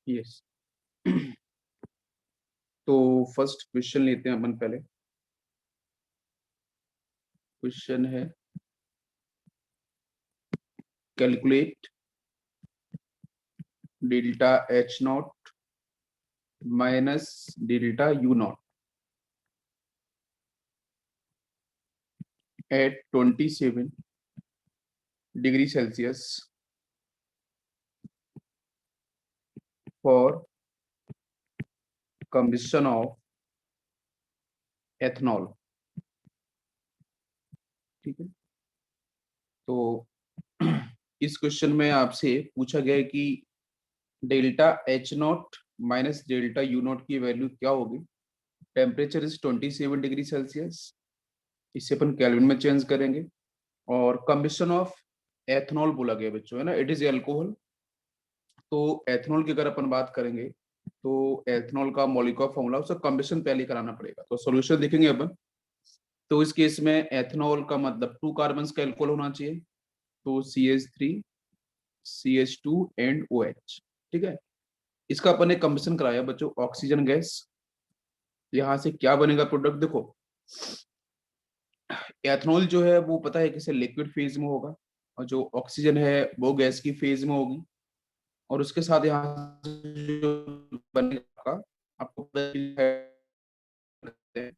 Yes. तो first question लेते हैं अपन पहले। क्वेश्चन है calculate delta H not minus delta U not at 27 degree Celsius for combustion of ethanol. ठीक है। तो इस क्वेश्चन में आपसे पूछा गया है कि delta H not minus delta U not की वैल्यू क्या होगी। टेम्परेचर इज 27 डिग्री सेल्सियस, इसे अपन केल्विन में चेंज करेंगे। और कम्बिशन ऑफ एथनॉल बोला गया बच्चों, है ना, इट इज एल्कोहल। तो एथनॉल की अगर अपन बात करेंगे तो एथनॉल का मॉलिक्यूलर फॉर्मूला, उसका कम्बिशन पहले कराना पड़ेगा। तो सॉल्यूशन देखेंगे अपन। तो इस केस में एथनॉल का मतलब 2 कार्बन का एल्कोहल होना चाहिए, तो CH3 CH2 एंड OH। ठीक है। इसका अपन ने कम्बिशन कराया बच्चों, ऑक्सीजन गैस। यहाँ से क्या बनेगा प्रोडक्ट, देखो एथनॉल जो है वो पता है किसे लिक्विड फेज में होगा, और जो ऑक्सीजन है वो गैस की फेज में होगी। और उसके साथ यहाँ से जो बनेगा आपको पता है,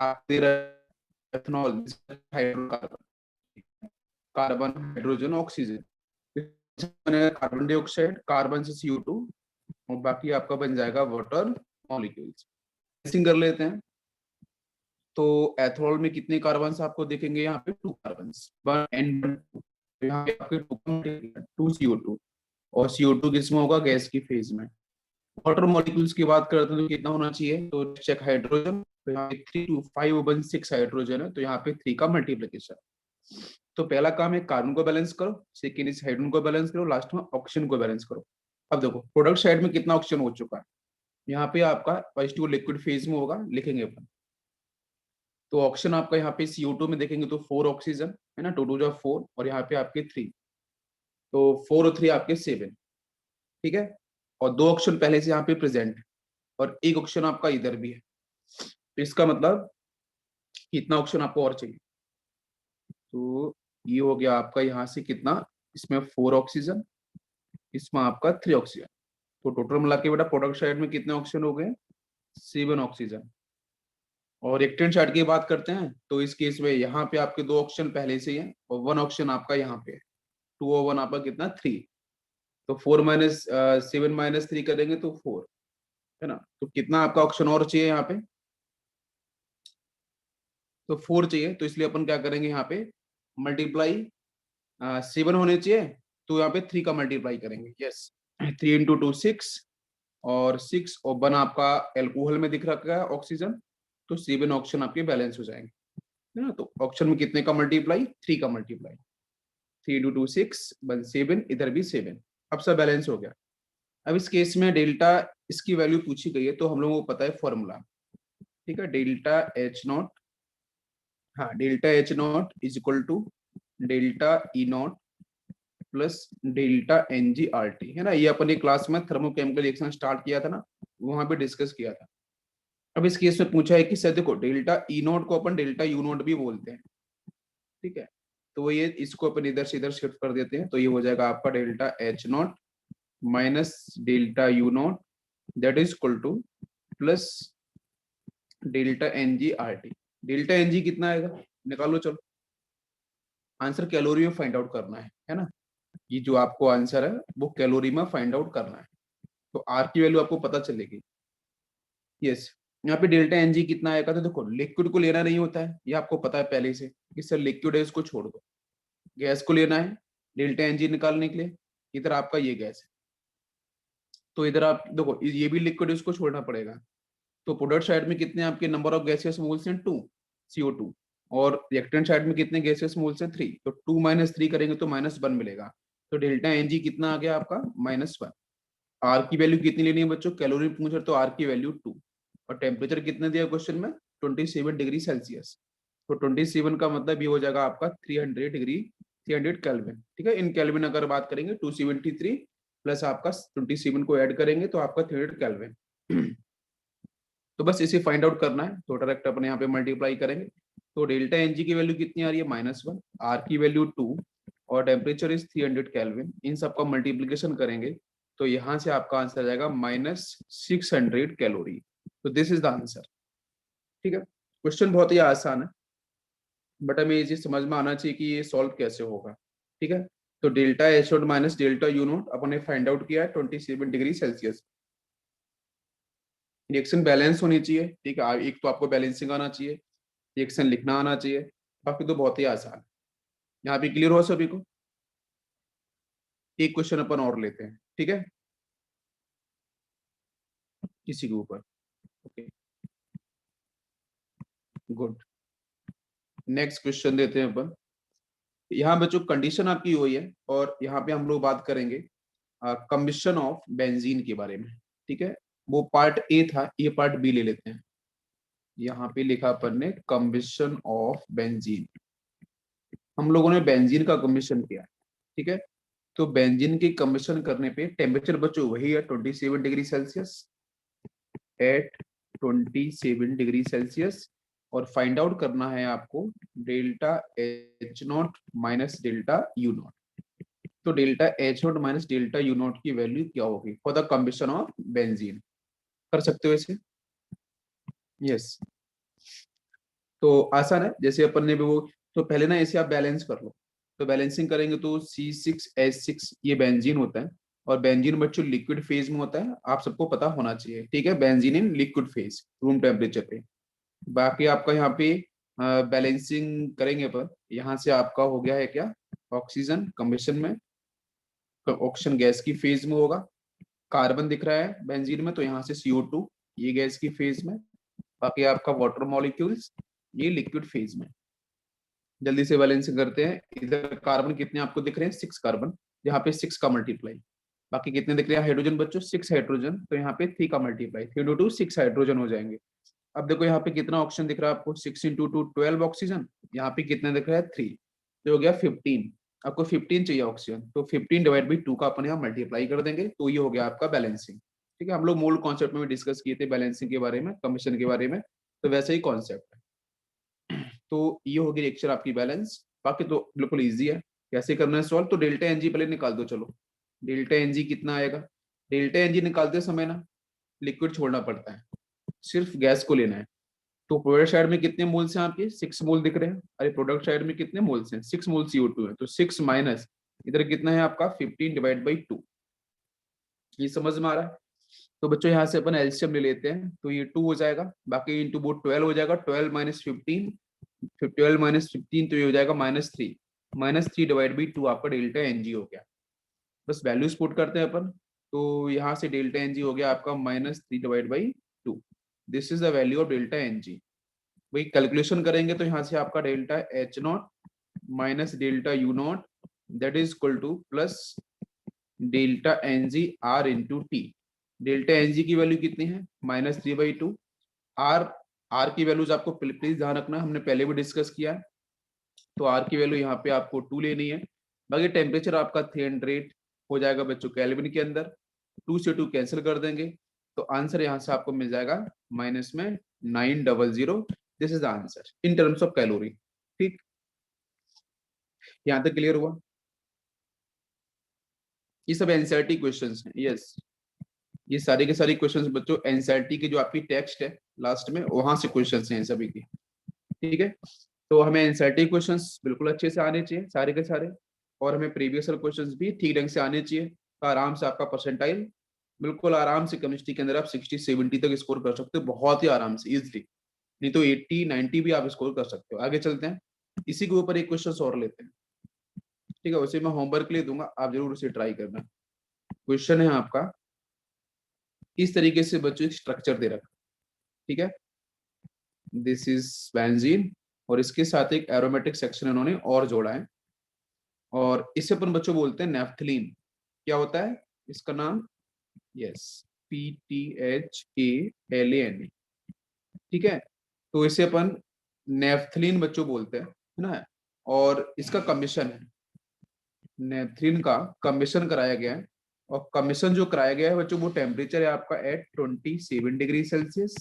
आप दे रहे ethanol hydrocarbon, carbon hydrogen oxygen, carbon dioxide, carbon से CO2, और बाकी आपका बन जाएगा वाटर मॉलिक्यूल्स। कर लेते हैं। तो एथनॉल में कितने कार्बन आपको देखेंगे, यहाँ पे 2 कार्बन, 1 एंड 2। यहाँ पे आपके 2 CO2, और CO2 किसमें होगा, गैस की फेज में। वाटर मॉलिक्यूल्स की बात करते हैं तो कितना होना चाहिए, तो चेक हाइड्रोजन, तो यहाँ पे 3 to 5 1 6 हाइड्रोजन है, तो यहाँ पे 3 का मल्टीप्लीकेशन। तो पहला काम है कार्बन को बैलेंस करो, सेकेंड इस हाइड्रोजन को बैलेंस करो, लास्ट में ऑक्सीजन को बैलेंस करो। अब देखो प्रोडक्ट साइड में कितना ऑक्सीजन हो चुका है, यहाँ पे आपका H2 लिक्विड फेज में होगा, लिखेंगे अपन। तो ऑक्सीजन आपका यहाँ पे CO2 में देखेंगे तो 4 ऑक्सीजन है ना, 2 2 जा 4, और यहाँ पे आपके 3, तो 4 और 3 आपके 7। ठीक है। और 2 ऑक्सीजन पहले से यहाँ पे प्रेजेंट है, और 1 ऑक्सीजन आपका इधर भी है। तो इसका मतलब कितना ऑक्सीजन आपको और चाहिए, तो ये हो गया आपका यहाँ से कितना, इसमें 4 ऑक्सीजन, इसमें आपका 3 ऑक्सीजन। तो टोटल मिला के बेटा प्रोडक्ट साइड में कितने ऑक्सीजन हो गए, 7 ऑक्सीजन। और रिएक्टेंट साइड की बात करते हैं तो इस केस में यहाँ पे आपके 2 ऑक्सीजन पहले से ही है, और 1 ऑक्सीजन आपका यहाँ पे है। 2 और 1 आपका कितना, 3। तो 4 माइनस 7 माइनस 3 करेंगे तो 4, है ना। तो कितना आपका ऑक्सीजन और चाहिए यहाँ पे, तो 4 चाहिए। तो इसलिए अपन क्या करेंगे, यहाँ पे मल्टीप्लाई 7 होने चाहिए, तो यहाँ पे 3 का मल्टीप्लाई करेंगे। यस, 3 इंटू 2 6, और 6 और 1 आपका एल्कोहल में दिख रखा है ऑक्सीजन, तो 7 ऑक्सीजन आपके बैलेंस हो जाएंगे, है ना। तो ऑक्सीजन में कितने का मल्टीप्लाई, 3 का मल्टीप्लाई, 3 इंटू 2 6 1 7, इधर भी 7। अब सब बैलेंस हो गया। अब इस केस में डेल्टा इसकी वैल्यू पूछी गई है, तो हम लोगों को पता है फॉर्मूला। ठीक है, डेल्टा एच नॉट, हाँ delta H not is equal to delta E not plus delta NgRT, है ना। ये अपन एक क्लास में थर्मोकेमिकल रिएक्शन स्टार्ट किया था ना, वहां पे डिस्कस किया था। अब इस केस में पूछा है कि सर देखो डेल्टा ई नॉट को अपन डेल्टा यू नॉट भी बोलते हैं। ठीक है। तो वो ये इसको अपन इधर से इधर शिफ्ट कर देते हैं, तो ये हो जाएगा आपका delta H not minus delta U not, that is equal to plus delta NgRT। Delta Ng कितना आएगा, निकालो चलो। आंसर कैलोरी में फाइंड आउट करना है ना। ये जो आपको आंसर है वो कैलोरी में फाइंड आउट करना है, तो आर की वैल्यू आपको पता चलेगी। यस, यहाँ पे डेल्टा एनजी कितना आएगा, तो देखो लिक्विड को लेना नहीं होता है, ये आपको पता है पहले से कि सर लिक्विड है इसको छोड़ दो। गैस को लेना है डेल्टा एनजी निकालने के लिए, इधर आपका ये गैस है, तो इधर आप देखो ये भी लिक्विड है, इसको छोड़ना पड़ेगा। तो प्रोडक्ट साइड में कितने आपके नंबर ऑफ गैसियस मोल्स हैं, 2 CO2, और रिएक्टेंट साइड में कितने गैसियस मोल्स हैं, 3। तो 2 माइनस 3 करेंगे तो -1 मिलेगा। तो डेल्टा एनजी कितना आ गया आपका, -1। आर की वैल्यू कितनी लेनी है बच्चों, कैलोरी पूछ रहे तो आर की वैल्यू 2, और टेम्परेचर कितना दिया क्वेश्चन में, 27 डिग्री सेल्सियस। तो 27 का मतलब ये हो जाएगा आपका 300 डिग्री, 300 केल्विन। ठीक है, इन केल्विन अगर बात करेंगे 273 प्लस आपका 27 को ऐड करेंगे तो आपका 300 केल्विन। तो बस इसे फाइंड आउट करना है, तो डायरेक्ट अपने यहाँ पे मल्टीप्लाई करेंगे। तो डेल्टा एन जी की वैल्यू कितनी आ रही है, -1, आर की वैल्यू 2 और टेम्परेचर इज 300 केल्विन। इन सबका मल्टीप्लीकेशन करेंगे तो यहाँ से आपका आंसर आ जाएगा -600 कैलोरी। तो दिस इज द आंसर। ठीक है, क्वेश्चन बहुत ही आसान है, बट हमें ये चीज समझ में आना चाहिए कि ये सॉल्व कैसे होगा। ठीक है, तो delta H naught minus delta U naught अपन ने फाइंड आउट किया है 27 डिग्री सेल्सियस। रिएक्शन बैलेंस होनी चाहिए। ठीक है, एक तो आपको बैलेंसिंग आना चाहिए, रिएक्शन लिखना आना चाहिए, बाकी तो बहुत ही आसान है। यहाँ पे क्लियर हो सभी को? एक क्वेश्चन अपन और लेते हैं, ठीक है, इसी के ऊपर। Okay, good. नेक्स्ट क्वेश्चन देते हैं अपन। यहाँ बच्चों कंडीशन आपकी हुई है और यहाँ पे हम लोग बात करेंगे कम्बिशन ऑफ बेंजीन के बारे में। ठीक है, वो पार्ट ए था, ये पार्ट बी ले लेते हैं। यहाँ पे लिखा अपन ने कम्बिशन ऑफ बेंजीन। हम लोगों ने बेंजीन का कम्बिशन किया। ठीक है, तो बेंजीन की कम्बिशन करने पे टेम्परेचर बच्चों वही है 27 degree Celsius at 27 degree Celsius. और फाइंड आउट करना है आपको delta H not minus delta U naught. तो delta H not minus delta U not की वैल्यू क्या होगी for the combustion of benzene? कर सकते हो ऐसे? यस, तो आसान है। जैसे अपन ने भी वो, तो पहले ना ऐसे आप बैलेंस कर लो। तो बैलेंसिंग करेंगे तो C6H6 ये बेंजीन होता है, और बेंजीन बच्चों लिक्विड फेज में होता है, आप सबको पता होना चाहिए। ठीक है, benzene in liquid phase room temperature पे। बाकी आपका यहाँ पे बैलेंसिंग करेंगे पर यहाँ से आपका हो गया है क्या, ऑक्सीजन कम्बिशन में, ऑक्सीजन गैस की फेज में होगा। कार्बन दिख रहा है बेंजीन में, तो यहाँ से CO2 ये गैस की फेज में। बाकी आपका वाटर मॉलिक्यूल्स ये लिक्विड फेज में। जल्दी से बैलेंसिंग करते हैं। इधर कार्बन कितने आपको दिख रहे हैं, 6 कार्बन, यहाँ पे 6 का मल्टीप्लाई। बाकी कितने दिख रहे हैं हाइड्रोजन बच्चों, 6 हाइड्रोजन, तो यहाँ पे 3 का मल्टीप्लाई, 3 into 2 6 हाइड्रोजन हो जाएंगे। अब देखो यहाँ पे कितना ऑक्सीजन दिख रहा है आपको, 6 into 2 12 ऑक्सीजन। यहाँ पे कितने दिख रहा है, 3, तो हो गया 15। आपको 15 चाहिए ऑक्सीजन, तो 15 डिवाइड बाई 2 का अपन यहाँ मल्टीप्लाई कर देंगे, तो ये हो गया आपका बैलेंसिंग। ठीक है, हम लोग मूल कॉन्सेप्ट में भी डिस्कस किए थे बैलेंसिंग के बारे में, कमीशन के बारे में, तो वैसे ही कॉन्सेप्ट है। तो ये होगी रिएक्शन आपकी बैलेंस। बाकी तो बिल्कुल इजी है, कैसे करना है सॉल्व। तो डेल्टा एनजी पहले निकाल दो। चलो, डेल्टा एनजी कितना आएगा? डेल्टा एनजी निकालते समय ना लिक्विड छोड़ना पड़ता है, सिर्फ गैस को लेना है। तो प्रोडक्ट साइड में कितने मोल्स हैं आपके, 6 मोल दिख रहे हैं। अरे प्रोडक्ट साइड में कितने मोल्स हैं, 6 मोल CO2 है, तो 6 माइनस इधर कितना है आपका 15 डिवाइड बाई 2। ये समझ में आ रहा है? तो बच्चों यहाँ से अपन एलसीएम ले लेते हैं, तो ये 2 हो जाएगा, बाकी इंटू वो 12 हो जाएगा, 12 माइनस 15, 12 माइनस 15, तो ये हो जाएगा -3, -3 डिवाइड बाई 2 आपका डेल्टा एनजी हो गया। बस वैल्यूज पुट करते हैं अपन, तो यहाँ से डेल्टा एनजी हो गया आपका -3 divide by 2। This is the value of delta NG. वही कैलकुलेशन करेंगे तो यहाँ से आपका delta H not minus delta U not that is equal to plus delta NG R into T. Delta NG की वैल्यू कितनी है, -3/2। आर आर की वैल्यूज आपको प्लीज ध्यान रखना, हमने पहले भी डिस्कस किया है। तो आर की वैल्यू यहाँ पे आपको 2 लेनी है। बाकी टेम्परेचर आपका 300 हो जाएगा बच्चों केल्विन के अंदर, 2 से 2 कैंसिल कर देंगे, तो आंसर यहाँ से आपको मिल जाएगा माइनस में 900। This is the answer in terms of calorie. ठीक, यहाँ तक क्लियर हुआ? ये सब एनसीईआरटी क्वेश्चंस हैं। यस, ये सारे के सारे क्वेश्चंस बच्चों एनसीईआरटी की जो आपकी टेक्स्ट है लास्ट में, वहां से क्वेश्चंस हैं सभी की। ठीक है, तो हमें एनसीईआरटी क्वेश्चंस बिल्कुल अच्छे से आने चाहिए सारे के सारे, और हमें प्रीवियस क्वेश्चंस भी ठीक ढंग से आने चाहिए, तो आराम से आपका परसेंटाइल बिल्कुल आराम से केमिस्ट्री के अंदर आप 60-70 तक स्कोर कर सकते हो, बहुत ही आराम से इजिली। नहीं तो 80-90 भी आप स्कोर कर सकते हो। आगे चलते हैं, इसी के ऊपर एक क्वेश्चन और लेते हैं। ठीक है, उसे मैं होमवर्क ले दूंगा, आप जरूर उसे ट्राई करना। क्वेश्चन है आपका इस तरीके से बच्चों, एक स्ट्रक्चर दे रखा। ठीक है, दिस इज बेंजीन, और इसके साथ एक एरोमेटिक सेक्शन इन्होंने और जोड़ा है, और इसे अपन बच्चों बोलते हैं नेफ्थलीन। क्या होता है इसका नाम? Yes, PTHALANE। ठीक है, तो इसे अपन नेफ्थलीन बच्चों बोलते हैं, है ना। और इसका कमीशन है, नेफ्थलीन का कमीशन कराया गया है और कमीशन जो कराया गया है बच्चों वो टेम्परेचर है आपका एट 27 डिग्री सेल्सियस,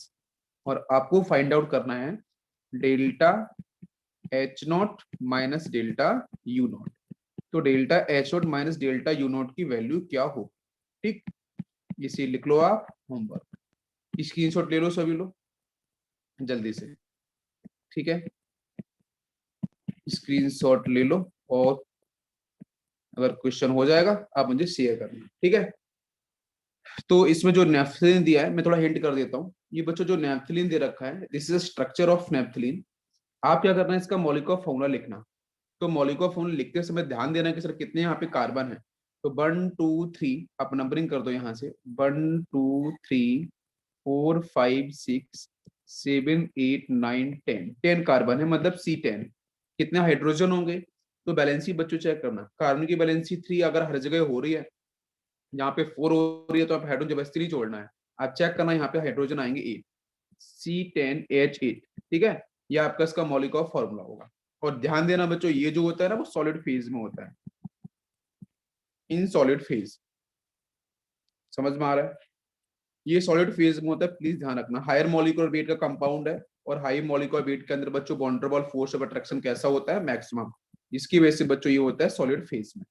और आपको फाइंड आउट करना है delta H not minus delta U naught. तो delta H not minus delta U not की वैल्यू क्या हो, ठीक, इसे लिख लो आप होमवर्क, स्क्रीनशॉट ले लो सभी लोग जल्दी से, ठीक है, स्क्रीनशॉट ले लो, और अगर क्वेश्चन हो जाएगा आप मुझे शेयर करना, ठीक है। तो इसमें जो नेफ्थलीन दिया है मैं थोड़ा हिंट कर देता हूँ, ये बच्चों जो नेफ्थलीन दे रखा है this is structure of naphthalene. आप क्या करना है, इसका मॉलिक्यूलर फॉर्मूला लिखना। तो मॉलिक्यूलर फॉर्मूला लिखते समय ध्यान देना कि सर कितने यहाँ पे कार्बन है। तो 1 2 3 आप नंबरिंग कर दो यहाँ से, 1 2 3 4 5 6 7 8 9 10, 10 कार्बन है, मतलब C10। कितने हाइड्रोजन होंगे, तो बैलेंसी बच्चों चेक करना, कार्बन की बैलेंसी 3 अगर हर जगह हो रही है, यहाँ पे 4 हो रही है, तो आप हाइड्रोजन जबरदस्ती नहीं छोड़ना है, आप चेक करना यहाँ पे हाइड्रोजन आएंगे 8, C10H8, ठीक है। ये आपका इसका मॉलिक्यूलर फॉर्मूला होगा। और ध्यान देना बच्चों ये जो होता है ना वो सॉलिड फेज में होता है, इन सॉलिड फेज, समझ में आ रहा है, ये सॉलिड फेज में होता है, प्लीज ध्यान रखना। हायर मॉलिक्यूलर वेट का कंपाउंड है, और हाई मॉलिक्यूलर वेट के अंदर बच्चों van der Waals force of attraction कैसा होता है, मैक्सिमम, इसकी वजह से बच्चों ये होता है सॉलिड फेज में।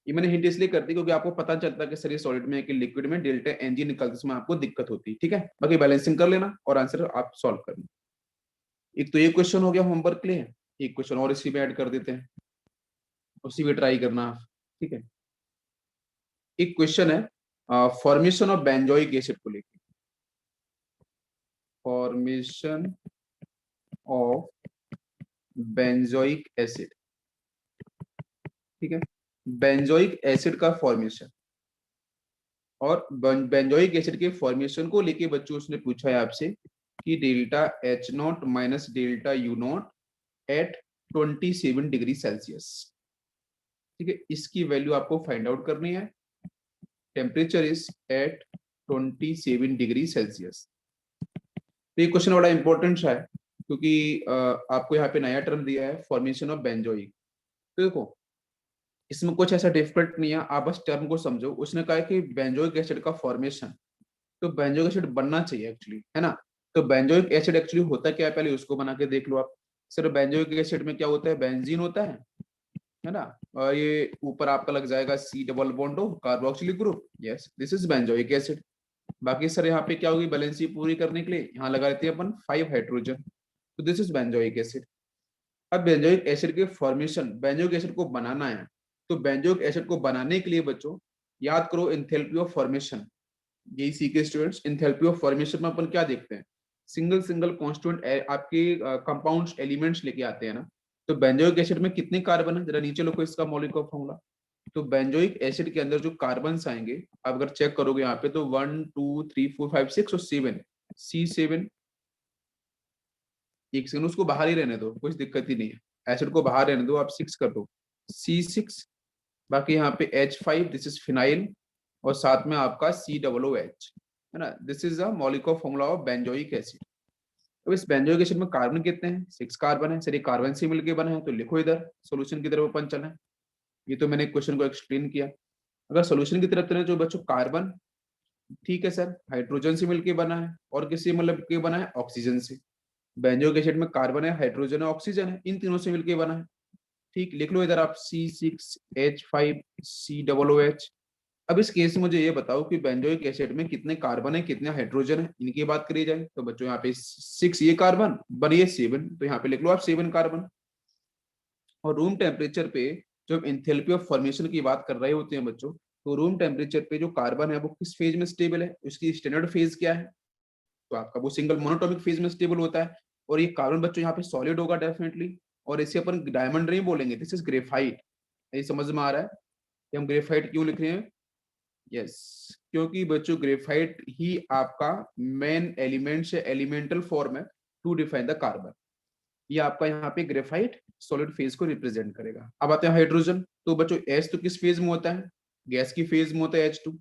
ये मैंने हिंट इसलिए करती क्योंकि आपको पता चलता है कि सर ये सॉलिड में है कि लिक्विड में, डेल्टा एनजी निकलते समय आपको दिक्कत होती है, ठीक है। बाकी बैलेंसिंग कर लेना और आंसर आप सॉल्व करना। एक तो ये क्वेश्चन हो गया होमवर्क के लिए, एक क्वेश्चन और इसी में ऐड कर देते हैं, उसी में ट्राई करना आप, ठीक है। एक क्वेश्चन है फॉर्मेशन ऑफ बेंजोइक एसिड को लेकर, फॉर्मेशन ऑफ बेंजोइक एसिड, ठीक है, बेंजोइक एसिड का फॉर्मेशन, और बेंजोइक एसिड के फॉर्मेशन को लेके बच्चों उसने पूछा है आपसे कि delta H not minus delta U not at 27 degree Celsius, ठीक है, इसकी वैल्यू आपको फाइंड आउट करनी है। Temperature is at 27 degree Celsius. तो ये क्वेश्चन बड़ा इंपॉर्टेंट है क्योंकि आपको यहाँ पे नया टर्म दिया है फॉर्मेशन ऑफ बेंजोइक। तो देखो इसमें कुछ ऐसा डिफिकल्ट नहीं है, आप बस टर्म को समझो। उसने कहा है कि बेंजोइक एसिड का फॉर्मेशन, तो बेंजोइक एसिड बनना चाहिए एक्चुअली, है ना। तो बेंजोइक एसिड एक्चुअली होता क्या है, पहले उसको बना के देख लो आप। सर बेंजोइक एसिड में क्या होता है, बेंजीन होता है ना, और ये ऊपर आपका लग जाएगा C double bond O carboxylic group, yes this is benzoic acid. बाकी सर यहाँ पे क्या होगी, बैलेंसी पूरी करने के लिए यहाँ लगा देते हैं अपन 5 हाइड्रोजन, तो दिस इज बेंजोइक एसिड। अब बेंजोइक एसिड के फॉर्मेशन, बेंजोइक एसिड को बनाना है, तो बेंजोइक एसिड को बनाने के लिए बच्चों याद करो एंथैल्पी ऑफ फॉर्मेशन। यही सी के स्टूडेंट्स, एंथैल्पी ऑफ फॉर्मेशन में अपन क्या देखते हैं, सिंगल सिंगल कांस्टेंट आपके कंपाउंड्स एलिमेंट्स लेके आते हैं ना। तो बेंजोइक एसिड में कितने कार्बन है, जरा नीचे लिखो इसका मॉलिक्यूलर फॉर्मूला। तो बेंजोइक एसिड के अंदर जो कार्बन आएंगे आप अगर चेक करोगे यहाँ पे, तो 1 2 3 4 5 6 और 7, C7, एक सेकंड उसको बाहर ही रहने दो, कुछ दिक्कत ही नहीं है, एसिड को बाहर रहने दो, आप 6 कर दो, C6। बाकी यहाँ पे H5 दिस इज फिनाइल, और साथ में आपका COOH, है ना, this is the molecular formula of benzoic acid. अब इस बेंजोइक एसिड में कार्बन कितने हैं, 6 कार्बन है। सर ये कार्बन से मिलके बना है, तो लिखो इधर सॉल्यूशन की तरफ अपन चले। ये तो मैंने क्वेश्चन को एक्सप्लेन किया। अगर सॉल्यूशन की तरफ चले, जो बच्चों कार्बन, ठीक है सर, हाइड्रोजन से मिलके बना है, और किसी मतलब के बना है, ऑक्सीजन से। बेंजोइक एसिड में कार्बन है, हाइड्रोजन है, ऑक्सीजन है, इन तीनों से मिलके बना है, ठीक, लिख लो इधर आप C6H5 COOH। अब इस केस में मुझे ये बताओ कि बेंजोइक एसिड में कितने कार्बन है, कितने हाइड्रोजन है, इनकी बात करी जाए, तो बच्चों यहाँ पे 6 ये कार्बन, बनिए 7, तो यहाँ पे लिख लो आप 7 कार्बन। और रूम टेम्परेचर पे जब एंथैल्पी ऑफ फॉर्मेशन की बात कर रहे होते हैं बच्चों, तो रूम टेम्परेचर पे जो कार्बन है वो किस फेज में स्टेबल है, उसकी स्टैंडर्ड फेज क्या है, तो आपका वो सिंगल मोनोटॉमिक फेज में स्टेबल होता है। और ये कार्बन बच्चों यहाँ पे सॉलिड होगा डेफिनेटली, और इसे अपन डायमंड नहीं बोलेंगे, दिस इज ग्रेफाइट। ये समझ में आ रहा है कि हम ग्रेफाइट क्यों लिख रहे हैं, यस, क्योंकि बच्चों ग्रेफाइट ही आपका मेन एलिमेंट से एलिमेंटल फॉर्म है टू डिफाइन द कार्बन। ये आपका यहाँ पे ग्रेफाइट सॉलिड फेज को रिप्रेजेंट करेगा। अब आते हैं हाइड्रोजन, तो बच्चों एच तो किस फेज में होता है, गैस की फेज में होता है H2।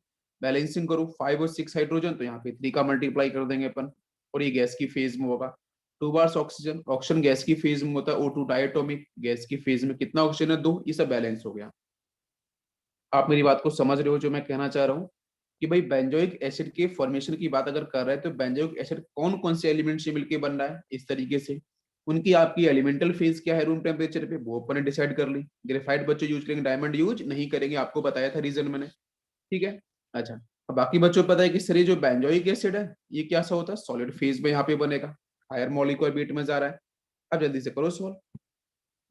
बैलेंसिंग करो 5 और 6 हाइड्रोजन, तो यहाँ पे 3 का मल्टीप्लाई कर देंगे अपन, और ये गैस की फेज में होगा। 2 बार ऑक्सीजन, ऑक्सीजन गैस की फेज में होता है, O2 डायटोमिक, गैस की फेज में कितना ऑक्सीजन है, 2, ये सब बैलेंस हो गया। आप मेरी बात को समझ रहे हो जो मैं कहना चाह रहा हूँ कि भाई बेंजोइक एसिड के फॉर्मेशन की बात अगर कर रहे हैं तो बेंजोइक एसिड कौन कौन से एलिमेंट से मिलकर बन रहा है इस तरीके से, उनकी आपकी एलिमेंटल फेज क्या है रूम टेम्परेचर पे, वो अपन ने डिसाइड कर ली। ग्रेफाइट बच्चों यूज करेंगे, डायमंड यूज नहीं करेंगे, आपको बताया था रीजन मैंने, ठीक है। अच्छा, अब बाकी बच्चों को पता है कि सर ये जो बेंजोइक एसिड है ये क्या सा होता है, सॉलिड फेज में यहाँ पे बनेगा, हायर मॉलिक्यूलर वेट में जा रहा है। अब जल्दी से करो सॉल्व,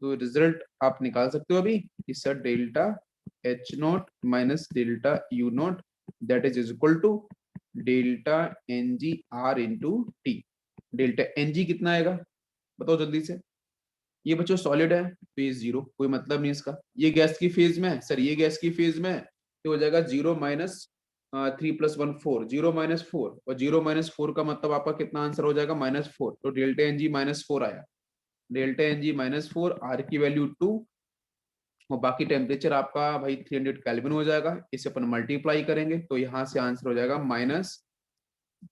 तो रिजल्ट आप निकाल सकते हो अभी कि sir delta H not minus delta U not that is equal to delta N G R into T. Delta N G कितना आएगा बताओ जल्दी से। ये बच्चों सॉलिड है तो ये जीरो, कोई मतलब नहीं इसका। ये गैस की फेज में है सर, ये गैस की फेज में है तो हो जाएगा जीरो माइनस 3 + 1 4, 0 - 4, और 0 - 4 का मतलब आपका कितना आंसर हो जाएगा -4, तो डेल्टा एन जी -4 आया। डेल्टा एन जी -4, आर की वैल्यू 2, और बाकी टेम्परेचर आपका भाई 300 केल्विन हो जाएगा। इसे अपन मल्टीप्लाई करेंगे तो यहाँ से आंसर हो जाएगा -4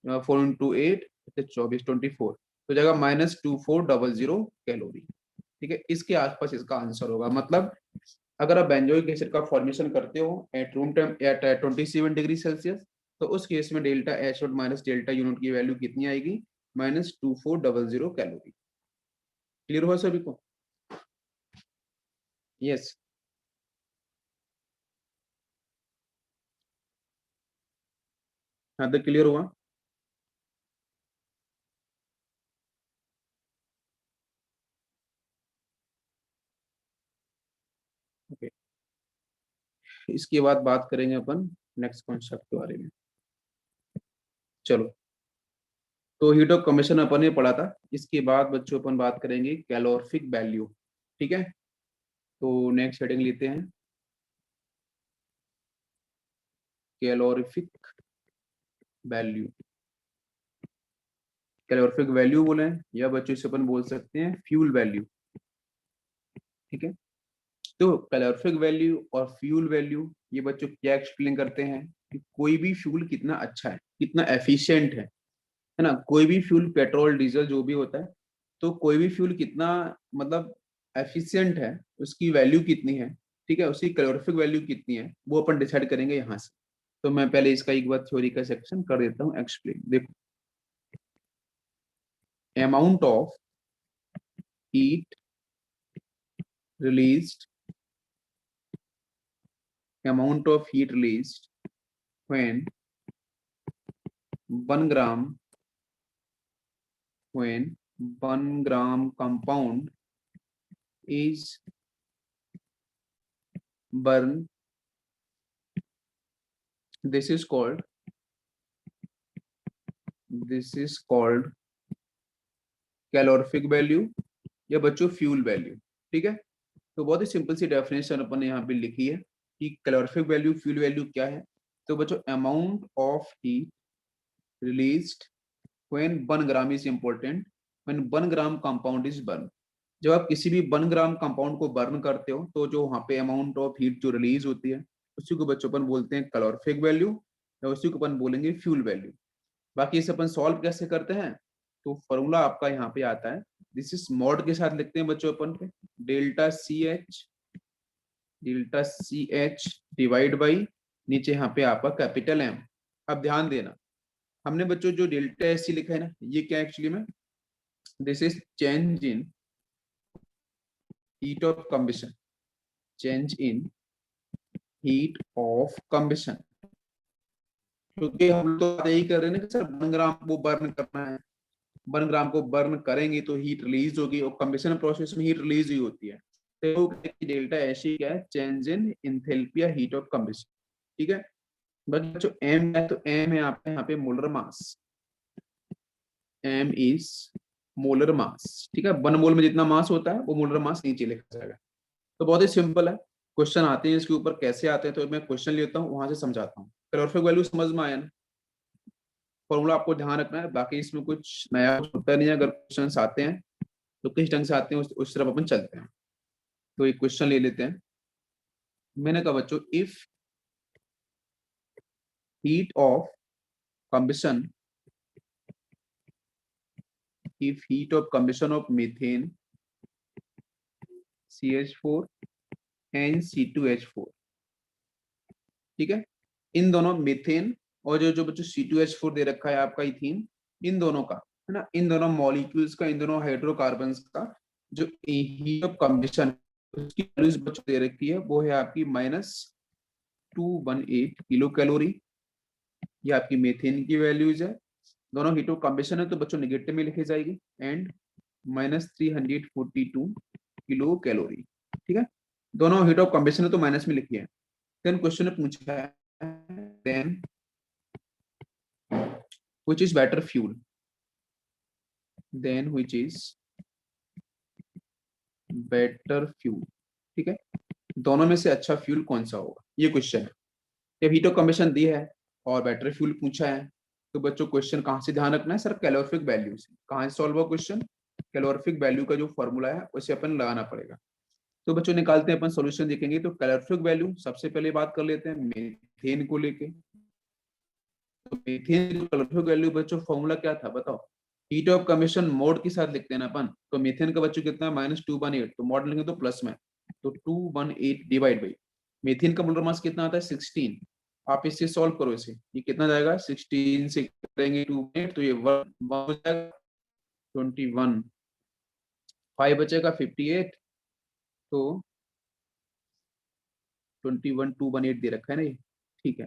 × 8, 24, 24, तो जाएगा -2400 कैलोरी। ठीक है, इसके आसपास इसका आंसर होगा। मतलब अगर आप बेंजोइक एसिड का फॉर्मेशन करते हो at room temp at 27 degree Celsius, तो उस केस में delta H not minus delta U not की वैल्यू कितनी आएगी, -2400 कैलोरी। क्लियर हुआ सभी को? यस, हाँ तो क्लियर हुआ। ओके, इसके बाद बात करेंगे अपन नेक्स्ट कॉन्सेप्ट के बारे में। चलो, तो हीट ऑफ कमीशन अपन ने पढ़ा था। इसके बाद बच्चों अपन बात करेंगे कैलोरिफिक वैल्यू। ठीक है, तो नेक्स्ट हेडिंग लेते हैं कैलोरिफिक वैल्यू। कैलोरिफिक वैल्यू बोले या बच्चों से अपन बोल सकते हैं फ्यूल वैल्यू। ठीक है, तो कैलोरिफिक वैल्यू और फ्यूल वैल्यू ये बच्चों क्या एक्सप्लेन करते हैं कि कोई भी फ्यूल कितना अच्छा है, कितना एफिशिएंट है ना। कोई भी फ्यूल, पेट्रोल डीजल जो भी होता है, तो कोई भी फ्यूल कितना मतलब एफिशिएंट है, उसकी वैल्यू कितनी है, ठीक है, उसकी कैलोरिफिक वैल्यू कितनी है, वो अपन डिसाइड करेंगे यहाँ से। तो मैं पहले इसका एक बार थ्योरी का सेक्शन कर देता हूँ एक्सप्लेन। देखो, amount of heat released, amount of heat released when 1 gram, when 1 gram compound is burned, this is called, this is called calorific value या बच्चों फ्यूल वैल्यू। ठीक है, तो बहुत ही सिंपल सी डेफिनेशन अपन ने यहाँ पे लिखी है कि कैलोरिफिक वैल्यू फ्यूल वैल्यू क्या है। तो बच्चों amount of heat released when 1 gram is important, when 1 gram compound is burn. जब आप किसी भी 1 ग्राम कंपाउंड को बर्न करते हो तो जो वहां पे अमाउंट ऑफ हीट जो रिलीज होती है उसी को बच्चों अपन बोलते हैं कैलोरिफिक वैल्यू, या उसी को अपन बोलेंगे फ्यूल वैल्यू। बाकी इसे अपन सॉल्व कैसे करते हैं, तो फॉर्मूला आपका यहाँ पे आता है, दिस इज मॉड के साथ लिखते हैं बच्चों अपन पे, delta C H, delta C H divide by नीचे यहाँ पे आपका कैपिटल एम। अब ध्यान देना, हमने बच्चों जो डेल्टा एस सी लिखा है ना, ये क्या एक्चुअली में, this is change in heat of कम्बिशन, change in heat of कम्बिशन। क्योंकि हम तो यही कर रहे हैं ना कि सर 1 ग्राम को बर्न करना है, 1 ग्राम को बर्न करेंगे तो हीट रिलीज होगी, और कम्बिशन प्रोसेस में हीट रिलीज ही होती है। तो डेल्टा ऐसी क्या है, चेंज इन इंथैल्पी या हीट ऑफ कम्बिशन। ठीक है, बाकी जो एम है, तो एम है आपके यहाँ पे molar mass, M is molar mass. ठीक है, 1 मोल में जितना मास होता है वो मोलर मास नीचे लिखा जाएगा। तो बहुत ही सिंपल है, क्वेश्चन आते हैं इसके ऊपर कैसे आते हैं, तो मैं क्वेश्चन लेता हूँ वहां से समझाता हूँ। कैलोरिफिक वैल्यू समझ में आया ना, फॉर्मूला आपको ध्यान रखना है, बाकी इसमें कुछ नया होता नहीं है। अगर क्वेश्चन आते हैं तो किस ढंग से आते हैं उस तरफ अपन चलते हैं। तो एक क्वेश्चन ले लेते हैं। मैंने कहा बच्चों, if heat of combustion, if heat of combustion of methane CH4 and C2H4 ठीक है। इन दोनों मीथेन और जो जो बच्चों C2H4 दे रखा है आपका इथीन, इन दोनों का है ना, इन दोनों मॉलिक्यूल्स का, इन दोनों हाइड्रोकार्बन्स का जो हीट ऑफ कंबशन उसकी वैल्यूज बच्चों दे रखी है वो है आपकी -218 किलो कैलोरी। ये आपकी मीथेन की वैल्यूज है। दोनों हीट ऑफ कंबशन है तो बच्चों नेगेटिव में लिखी जाएगी एंड -342 किलो कैलोरी। ठीक है, दोनों हीट ऑफ कंबशन है तो माइनस में लिखी है। देन क्वेश्चन ने पूछा है then which is better fuel, then which is better fuel. ठीक है, दोनों में से अच्छा फ्यूल कौन सा होगा, ये क्वेश्चन है। जब हीट ऑफ कंबशन दी है और बेटर फ्यूल पूछा है तो बच्चों क्वेश्चन कहाँ से ध्यान रखना है सर, कैलोरीफिक वैल्यू से। कहाँ से सॉल्व हुआ क्वेश्चन, कैलोरीफिक वैल्यू का जो फॉर्मूला है उसे अपन लगाना पड़ेगा। तो बच्चों निकालते हैं अपन, सॉल्यूशन देखेंगे। तो कैलोरीफिक वैल्यू सबसे पहले बात कर लेते हैं मीथेन को लेके। तो मीथेन जो कैलोरीफिक वैल्यू बच्चों फॉर्मूला क्या था बताओ, हीट ऑफ कंबशन मोड के साथ लिखते हैं ना अपन। तो मीथेन का बच्चों कितना है -218, तो मोड लिखेंगे तो प्लस में, तो 218 डिवाइड बाई मीथेन का मोलर मास कितना आता है 16। आप इससे सॉल्व करो इसे, ये कितना जाएगा 16 से करेंगे 2 तो ये 1 हो जाएगा 21, 5 बचेगा 58, तो 21218 दे रखा है ना ये। ठीक है,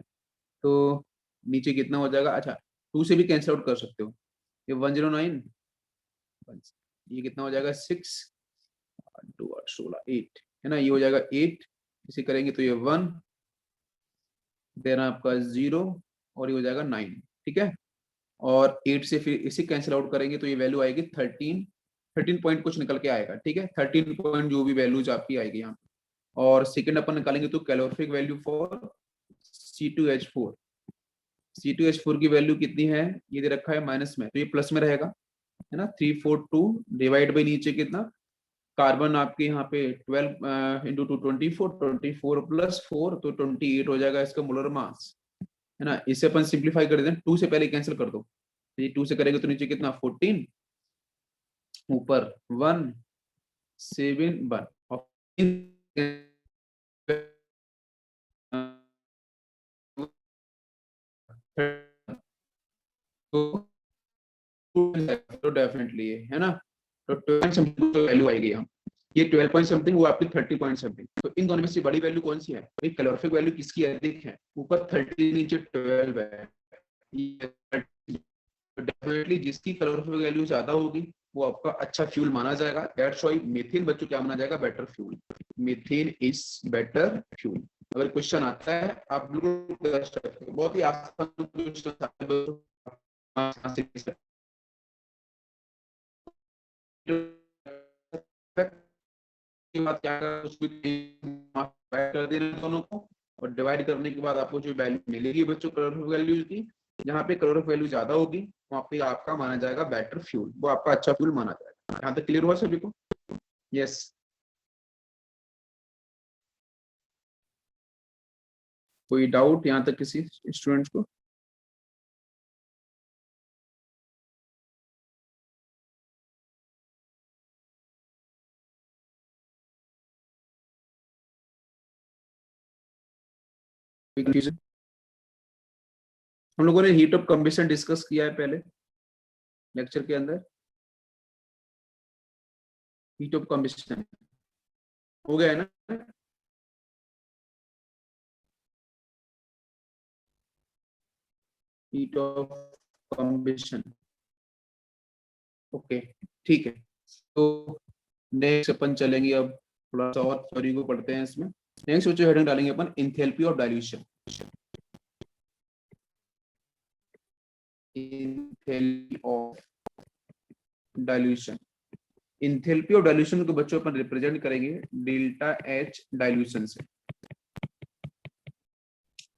तो नीचे कितना हो जाएगा, अच्छा 2 से भी कैंसिल आउट कर सकते हो, ये 109, ये कितना हो जाएगा 6, 2 8 16 8 है ना, ये हो जाएगा 8, इसे करेंगे तो ये 1, देन आपका 0 और ये हो जाएगा 9। ठीक है, और 8 से फिर इसे कैंसिल आउट करेंगे तो ये वैल्यू आएगी 13, 13 पॉइंट कुछ निकल के आएगा। ठीक है, 13 पॉइंट जो भी वैल्यूज आपकी आएगी यहाँ पे। और सेकंड अपन निकालेंगे तो calorific value for C2H4, C2H4 की वैल्यू कितनी है, ये दे रखा है माइनस में तो ये प्लस में रहेगा है ना, 342 डिवाइड बाई नीचे कितना, कार्बन आपके यहाँ पे 12 इंटू 2 24, 24 प्लस 4 तो 28 हो जाएगा इसका मोलर मास है ना। इसे अपन सिंप्लीफाई कर देते हैं, 2 से पहले कैंसिल कर दो, ये 2 से करेंगे तो नीचे कितना 14, ऊपर 1 7 1 और तो डेफिनेटली है ना, तो 12 समथिंग वैल्यू आएगी यहाँ, ये 12 पॉइंट समथिंग, वो आपकी 30 पॉइंट समथिंग। तो इन दोनों में से बड़ी वैल्यू कौन सी है, भाई कैलोरीफिक वैल्यू किसकी अधिक है, ऊपर 30 नीचे 12 है, डेफिनेटली जिसकी कैलोरीफिक वैल्यू ज्यादा होगी वो आपका अच्छा फ्यूल माना जाएगा। दैट्स व्हाई मीथेन बच्चों क्या माना जाएगा, better fuel. Methane is better fuel. अगर क्वेश्चन आता है आप बिल्कुल कर सकते हो, बहुत ही आसान क्वेश्चन के बाद क्या कर देना दोनों को, और डिवाइड करने के बाद आपको जो वैल्यू मिलेगी बच्चों कैलोरीफिक वैल्यूज की, जहाँ पे कैलोरीफिक वैल्यू ज्यादा होगी वहाँ पे आपका माना जाएगा बेटर फ्यूल, वो आपका अच्छा फ्यूल माना जाएगा। यहाँ तक क्लियर हुआ सभी को? यस, कोई डाउट यहाँ तक किसी स्टूडेंट्स को? हम लोगों ने हीट ऑफ कंबशन डिस्कस किया है पहले लेक्चर के अंदर, हीट ऑफ कंबशन हो गया है ना। हीट ऑफ कंबशन, ओके ठीक है। तो नेक्स्ट अपन चलेंगे, अब थोड़ा सा और थ्योरी को पढ़ते हैं इसमें। नेक्स्ट जो हेडिंग डालेंगे अपन, enthalpy of dilution. Enthalpy of dilution, enthalpy of dilution को बच्चों अपन रिप्रेजेंट करेंगे डेल्टा एच डाइल्यूशन से,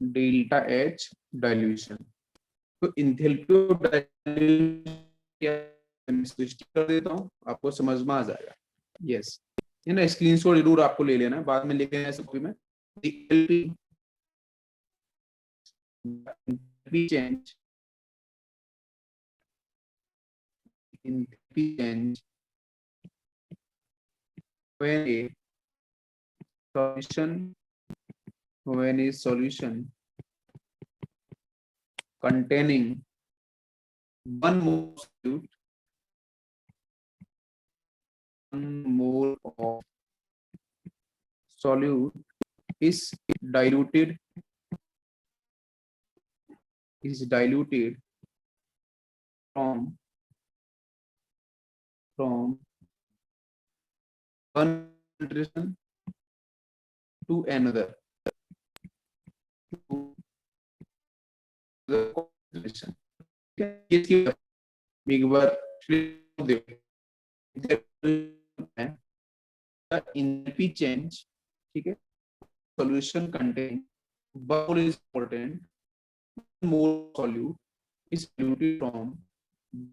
डेल्टा एच डाइल्यूशन। तो एंथैल्पी ऑफ डाइल्यूशन क्या है, मैं इसको स्टिक कर देता हूँ, आपको समझ में आ जाएगा। यस, ये ना स्क्रीनशॉट जरूर आपको ले लेना है, बाद में लिखे हैं कॉपी में। change change when a solution containing one mole solute, one mole of solute is diluted from one concentration to another to the concentration. ठीक है, इसकी एक बार देखो एनपी चेंज, ठीक है, solution contain bubble is important more solute is diluted from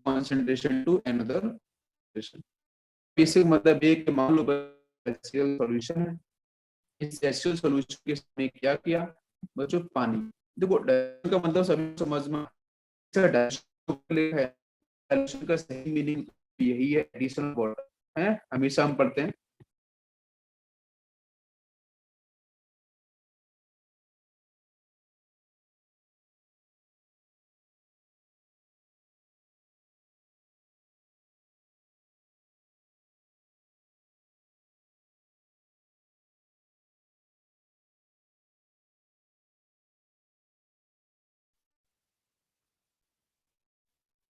concentration to another concentration. Basic मतलब ये कि मान लो गैसियल सॉल्यूशन है, इस गैसियल सॉल्यूशन के सामने क्या किया बच्चों, पानी। देखो डाइल्यूशन का मतलब सभी समझ में डाइल्यूशन का सही मीनिंग यही है, एडिशनल वाटर है, हमेशा हम पढ़ते हैं।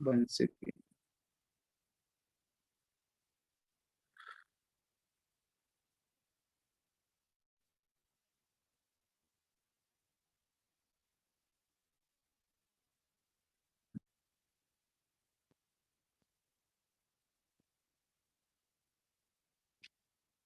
One second,